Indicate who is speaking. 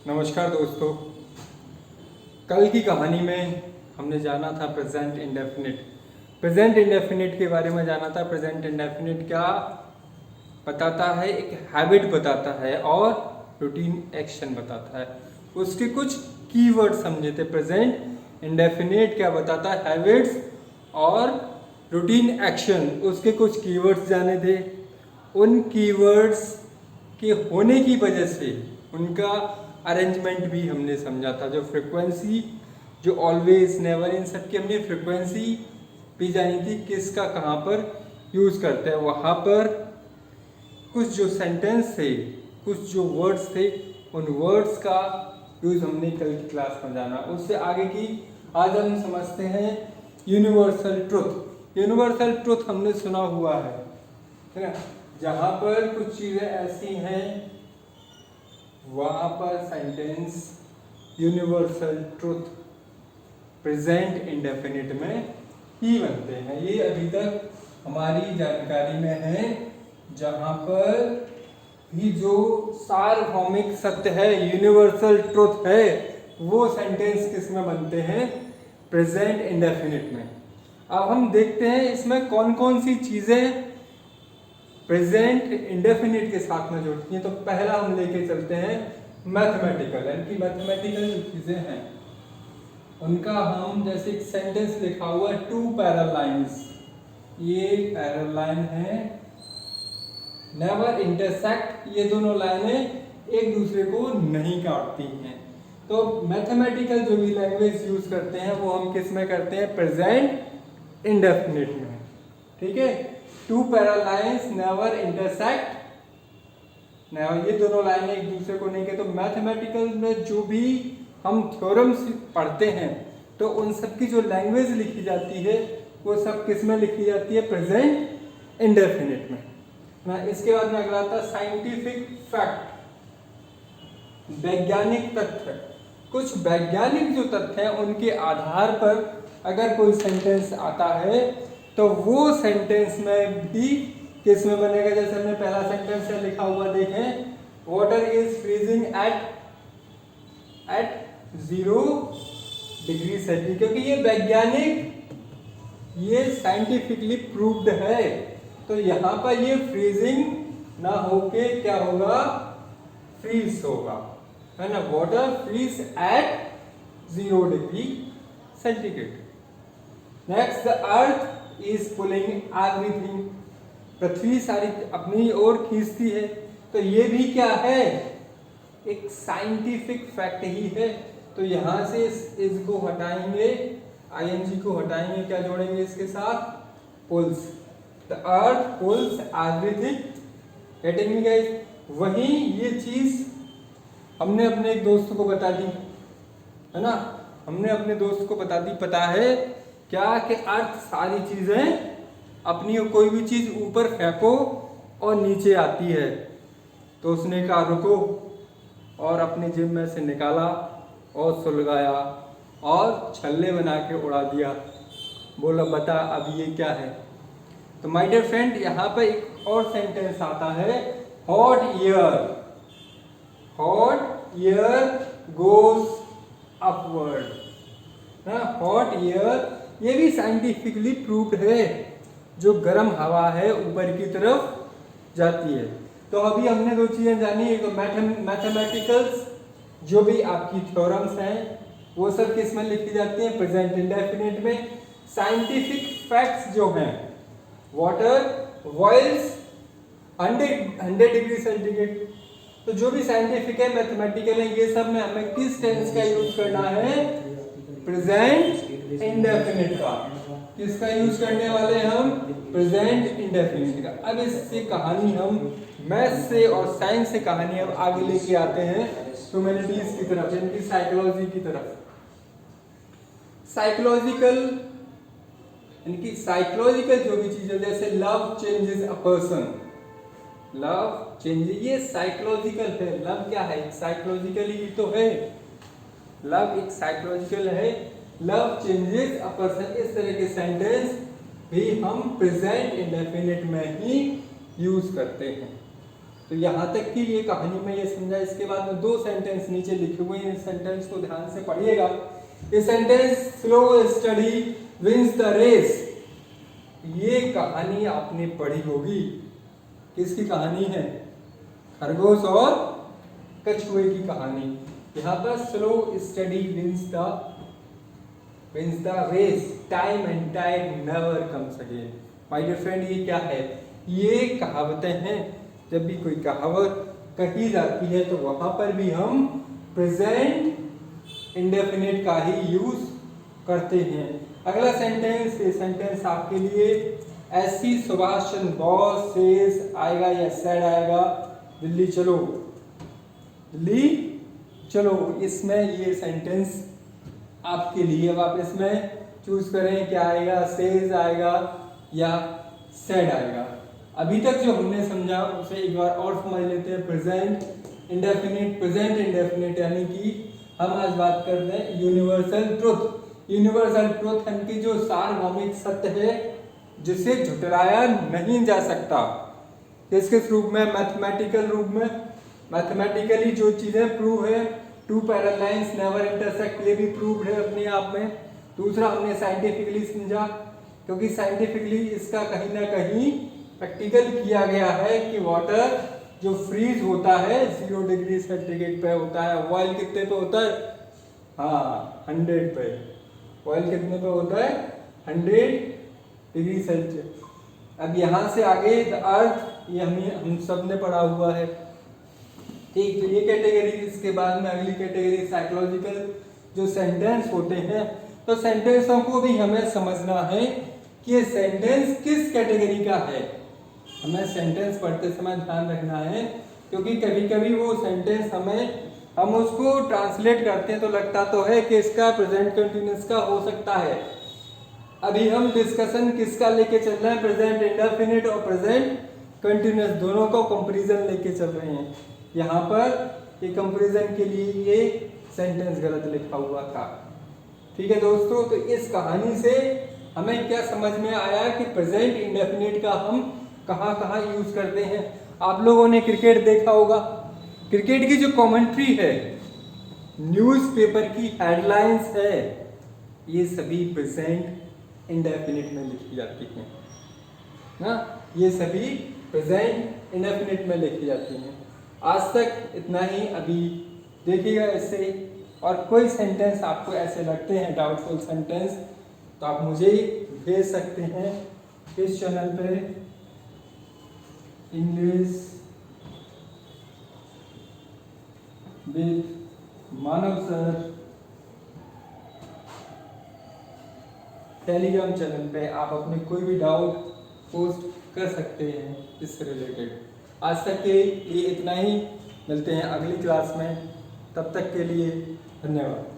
Speaker 1: नमस्कार दोस्तों। कल की कहानी में हमने जाना था प्रेजेंट इंडेफिनिट। प्रेजेंट इंडेफिनिट के बारे में जाना था। प्रेजेंट इंडेफिनिट क्या बताता है? एक हैबिट बताता है और रूटीन एक्शन बताता है। उसके कुछ कीवर्ड समझे थे। प्रेजेंट इंडेफिनिट क्या बताता है? हैबिट्स और रूटीन एक्शन। उसके कुछ कीवर्ड्स जाने थे। उन कीवर्ड्स के होने की वजह से उनका अरेंजमेंट भी हमने समझा था। जो फ्रिक्वेंसी, जो ऑलवेज, नेवर, इन सब की हमने फ्रिक्वेंसी भी जानी थी, किसका कहाँ पर यूज़ करते हैं। वहाँ पर कुछ जो सेंटेंस थे, कुछ जो वर्ड्स थे, उन वर्ड्स का यूज़ हमने कल की क्लास में जाना। उससे आगे की आज हम समझते हैं यूनिवर्सल ट्रुथ। यूनिवर्सल ट्रुथ हमने सुना हुआ है ना, जहाँ पर कुछ चीज़ें ऐसी हैं वहाँ पर sentence universal truth present indefinite में ही बनते हैं। ये अभी तक हमारी जानकारी में है। जहाँ पर भी जो सार्वभौमिक सत्य है, यूनिवर्सल ट्रुथ है, वो सेंटेंस किस में बनते हैं? प्रेजेंट इंडेफिनिट में। अब हम देखते हैं इसमें कौन कौन सी चीज़ें प्रेजेंट इंडेफिनिट के साथ में जुड़ती हैं। तो पहला हम लेके चलते हैं मैथमेटिकल, यानी कि मैथमेटिकल जो चीज़ें हैं उनका हम, जैसे एक सेंटेंस लिखा हुआ है, टू पैरेलल लाइंस। ये पैरेलल लाइन है, नेवर इंटरसेक्ट। ये दोनों लाइनें एक दूसरे को नहीं काटती हैं। तो मैथमेटिकल जो भी लैंग्वेज यूज करते हैं वो हम किस में करते हैं? प्रेजेंट इंडेफिनिट में। ठीक है, two parallel lines never intersect, never, ये दोनों लाइनें एक दूसरे को नहीं कहते। तो मैथमेटिकल में जो भी हम थ्योरम्स पढ़ते हैं तो उन सब की जो लैंग्वेज लिखी जाती है वो सब किस में लिखी जाती है? प्रेजेंट इंडेफिनिट में ना। इसके बाद में अगला आता है साइंटिफिक फैक्ट, वैज्ञानिक तथ्य। कुछ वैज्ञानिक जो तथ्य हैं उनके आधार पर अगर कोई सेंटेंस आता है तो वो सेंटेंस में भी किस में बनेगा? जैसे हमने पहला सेंटेंस है लिखा हुआ, देखें, water is freezing at 0 degree Celsius, क्योंकि ये वैज्ञानिक, ये साइंटिफिकली प्रूव्ड है। तो यहाँ पर ये फ्रीजिंग ना होके क्या होगा? फ्रीज होगा, है ना। Water freeze at 0 degree centigrade. Next, the earth is pulling everything, पृथ्वी सारी अपनी ओर खींचती है। तो ये भी क्या है? एक साइंटिफिक फैक्ट ही है। तो यहां से इस को हटाएंगे, आईएनजी को हटाएंगे, क्या जोड़ेंगे इसके साथ? Pulls. The earth pulls everything, getting me guys? वही ये चीज हमने अपने एक दोस्त को बता दी, है ना। हमने अपने दोस्त को बता दी, पता है क्या कि अर्थ सारी चीजें अपनी, कोई भी चीज ऊपर फेंको और नीचे आती है। तो उसने कहा रुको, और अपनी जेब में से निकाला और सुलगाया और छल्ले बना के उड़ा दिया। बोला बता अब ये क्या है? तो माय डियर फ्रेंड, यहाँ पर एक और सेंटेंस आता है, hot air, hot air goes upward ना। हॉट एयर ये भी साइंटिफिकली प्रूव्ड है, जो गर्म हवा है ऊपर की तरफ जाती है। तो अभी हमने दो चीजें जानी, एक तो मैथमेटिकल्स, जो भी आपकी थ्योरम्स हैं वो सब किस में लिखी जाती हैं? प्रेजेंट इंडेफिनिट में। साइंटिफिक फैक्ट्स जो हैं, वाटर बॉइल्स 100 डिग्री सेंटीग्रेड। तो जो भी साइंटिफिक है, मैथमेटिकल है, ये सब में हमें किस टेंस का यूज करना है? प्रेजेंट इंडेफिनिट का। किसका यूज करने वाले हम? प्रेजेंट इंडेफिनिट का। अब इससे कहानी हम मैथ से और साइंस से कहानी हम आगे लेके आते हैं ह्यूमैनिटीज की तरफ, यानी कि साइकोलॉजी की तरफ। साइकोलॉजिकल, यानी कि साइकोलॉजिकल जो भी चीज है, जैसे love changes a person, love change, ये साइकोलॉजिकल है। लव क्या है? साइकोलॉजिकल ही तो है। लव एक साइकोलॉजिकल है। लव चेंजेस अ पर्सन, इस तरह के सेंटेंस भी हम प्रेजेंट इंडेफिनिट में ही यूज करते हैं। तो यहाँ तक की ये कहानी में ये समझा। इसके बाद में 2 सेंटेंस नीचे लिखे हुए हैं, इस सेंटेंस को ध्यान से पढ़िएगा। ये sentence slow study wins the race, ये कहानी आपने पढ़ी होगी। किसकी कहानी है? खरगोश और कछुए की कहानी। यहाँ पर slow study wins the race, time and time never comes again. My dear friend, ये क्या है? ये कहावतें हैं। जब भी कोई कहावत कही जाती है तो वहां पर भी हम प्रेजेंट इंडेफिनिट का ही यूज करते हैं। अगला सेंटेंस, ये सेंटेंस आपके लिए, ऐसी सुभाष चंद्र बोस सेज आएगा या सेड आएगा, दिल्ली चलो, दिल्ली चलो। इसमें ये सेंटेंस आपके लिए, अब आप इसमें चूज करें क्या आएगा, सेज आएगा या सेड आएगा। अभी तक जो हमने समझा उसे एक बार और समझ लेते हैं। प्रेजेंट इंडेफिनिट यानी कि हम आज बात कर रहे हैं यूनिवर्सल ट्रुथ। यूनिवर्सल ट्रुथ यानी कि जो सार्वभौमिक सत्य है जिसे झुठलाया नहीं जा सकता। किस किस रूप में? मैथमेटिकल रूप में, मैथमेटिकली जो चीजें प्रूव है, 2 पैरेलल लाइंस नेवर इंटरसेक्ट, ये भी प्रूव्ड है अपने आप में। दूसरा हमने साइंटिफिकली समझा, क्योंकि साइंटिफिकली इसका कहीं ना कहीं प्रैक्टिकल किया गया है कि वाटर जो फ्रीज होता है 0 डिग्री सेंटीग्रेड पे होता है। ऑयल कितने पे होता है? हाँ, 100 पे। ऑयल कितने पे होता है? 100 डिग्री सेल्सियस। अब यहाँ से आगे द अर्थ, ये हम सब ने पढ़ा हुआ है। ठीक, तो ये कैटेगरी। इसके बाद में अगली कैटेगरी साइकोलॉजिकल जो सेंटेंस होते हैं। तो सेंटेंसों को भी हमें समझना है कि ये सेंटेंस किस कैटेगरी का है। हमें सेंटेंस पढ़ते समय ध्यान रखना है, क्योंकि कभी कभी वो सेंटेंस हम उसको ट्रांसलेट करते हैं तो लगता तो है कि इसका प्रेजेंट कंटिन्यूअस का हो सकता है। अभी हम डिस्कशन किसका लेके चल रहे हैं? प्रेजेंट इंडेफिनिट और प्रेजेंट कंटिन्यूअस, दोनों को कंपैरिजन लेके चल रहे हैं। यहाँ पर ये कंपैरिजन के लिए ये सेंटेंस गलत लिखा हुआ था। ठीक है दोस्तों, तो इस कहानी से हमें क्या समझ में आया कि प्रेजेंट इंडेफिनिट का हम कहाँ कहाँ यूज करते हैं। आप लोगों ने क्रिकेट देखा होगा। क्रिकेट की जो कमेंट्री है, न्यूज़पेपर की हेडलाइंस है, ये सभी प्रेजेंट इंडेफिनिट में लिखी जाती हैं ना। ये सभी प्रेजेंट इंडेफिनिट में लिखी जाती हैं। आज तक इतना ही। अभी देखिएगा इससे, और कोई सेंटेंस आपको ऐसे लगते हैं डाउटफुल सेंटेंस, तो आप मुझे भेज सकते हैं इस चैनल पे, English with Manav sir Telegram channel पे। आप अपने कोई भी डाउट पोस्ट कर सकते हैं इससे रिलेटेड। आज तक के लिए इतना ही। मिलते हैं अगली क्लास में, तब तक के लिए धन्यवाद।